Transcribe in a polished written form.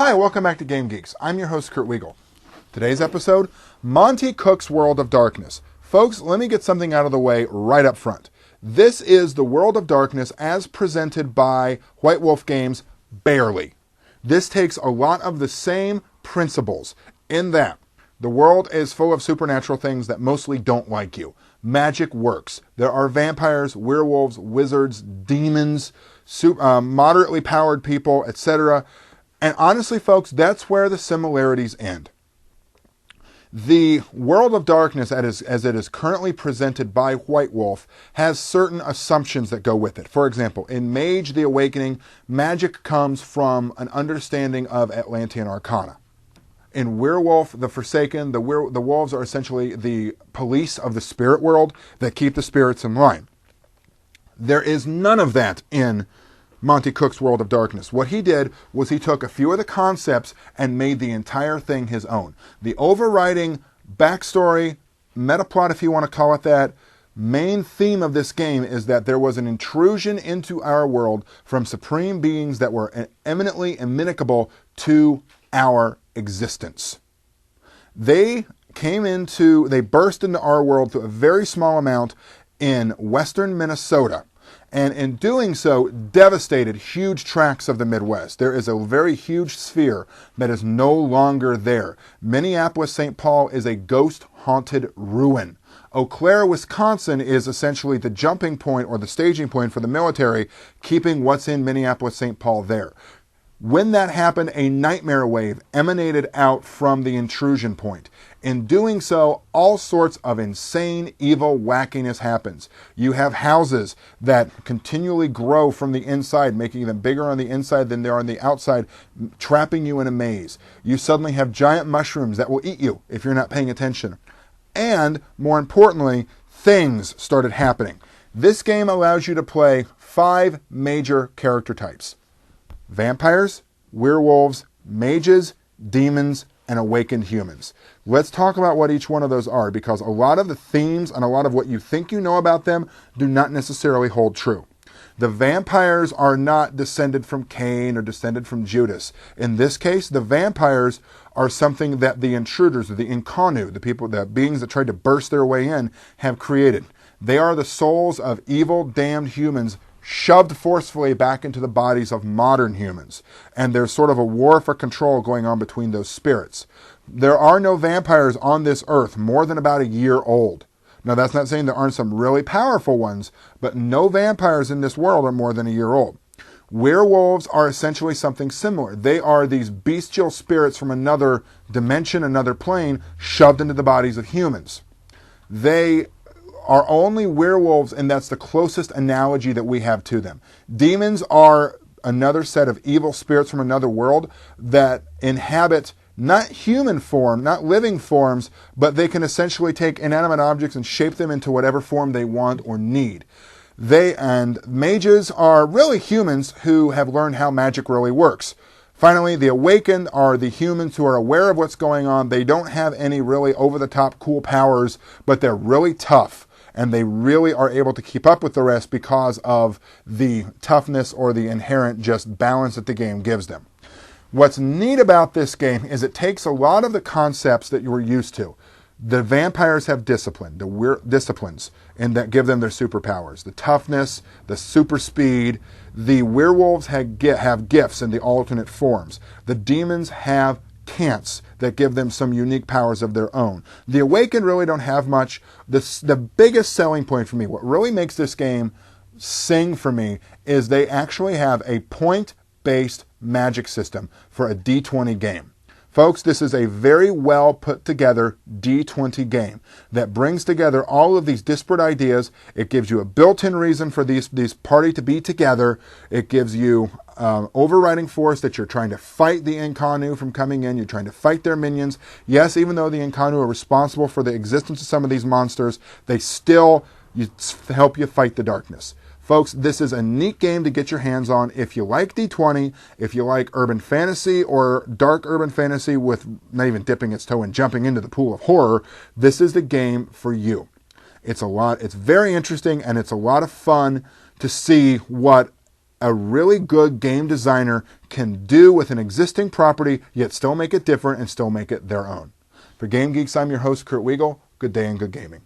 Hi, welcome back to Game Geeks. I'm your host, Kurt Wiegel. Today's episode, Monte Cook's World of Darkness. Folks, let me get something out of the way right up front. This is the World of Darkness as presented by White Wolf Games, barely. This takes a lot of the same principles in that the world is full of supernatural things that mostly don't like you. Magic works. There are vampires, werewolves, wizards, demons, moderately powered people, etc. And honestly, folks, that's where the similarities end. The World of Darkness, as it is currently presented by White Wolf, has certain assumptions that go with it. For example, in Mage the Awakening, magic comes from an understanding of Atlantean arcana. In Werewolf the Forsaken, the wolves are essentially the police of the spirit world that keep the spirits in line. There is none of that in Monte Cook's World of Darkness. What he did was he took a few of the concepts and made the entire thing his own. The overriding backstory, metaplot if you want to call it that, main theme of this game is that there was an intrusion into our world from supreme beings that were eminently inimical to our existence. They burst into our world through a very small amount in western Minnesota, and in doing so, devastated huge tracts of the Midwest. There is a very huge sphere that is no longer there. Minneapolis, St. Paul is a ghost-haunted ruin. Eau Claire, Wisconsin is essentially the jumping point or the staging point for the military, keeping what's in Minneapolis, St. Paul there. When that happened, a nightmare wave emanated out from the intrusion point. In doing so, all sorts of insane, evil wackiness happens. You have houses that continually grow from the inside, making them bigger on the inside than they are on the outside, trapping you in a maze. You suddenly have giant mushrooms that will eat you if you're not paying attention. And, more importantly, things started happening. This game allows you to play 5 major character types: vampires, werewolves, mages, demons, and awakened humans. Let's talk about what each one of those are, because a lot of the themes and a lot of what you think you know about them do not necessarily hold true. The vampires are not descended from Cain or descended from Judas. In this case, the vampires are something that the intruders, or the Incarnu, the beings that tried to burst their way in, have created. They are the souls of evil, damned humans shoved forcefully back into the bodies of modern humans. And there's sort of a war for control going on between those spirits. There are no vampires on this earth more than about a year old. Now, that's not saying there aren't some really powerful ones, but no vampires in this world are more than a year old. Werewolves are essentially something similar. They are these bestial spirits from another dimension, another plane, shoved into the bodies of humans. They are only werewolves, and that's the closest analogy that we have to them. Demons are another set of evil spirits from another world that inhabit not human form, not living forms, but they can essentially take inanimate objects and shape them into whatever form they want or need. And mages are really humans who have learned how magic really works. Finally, the awakened are the humans who are aware of what's going on. They don't have any really over-the-top cool powers, but they're really tough. And they really are able to keep up with the rest because of the toughness or the inherent just balance that the game gives them. What's neat about this game is it takes a lot of the concepts that you were used to. The vampires have disciplines, and that give them their superpowers. The toughness, the super speed. The werewolves have gifts in the alternate forms. The demons have cants that give them some unique powers of their own. The Awakened really don't have much. The biggest selling point for me, what really makes this game sing for me, is they actually have a point-based magic system for a D20 game. Folks, this is a very well put together D20 game that brings together all of these disparate ideas. It gives you a built-in reason for these party to be together. It gives you overriding force that you're trying to fight the Incarnu from coming in. You're trying to fight their minions. Yes, even though the Incarnu are responsible for the existence of some of these monsters, they still help you fight the darkness. Folks, this is a neat game to get your hands on. If you like D20, if you like urban fantasy or dark urban fantasy with not even dipping its toe and jumping into the pool of horror, this is the game for you. It's very interesting, and it's a lot of fun to see what a really good game designer can do with an existing property, yet still make it different and still make it their own. For Game Geeks, I'm your host, Kurt Wiegel. Good day and good gaming.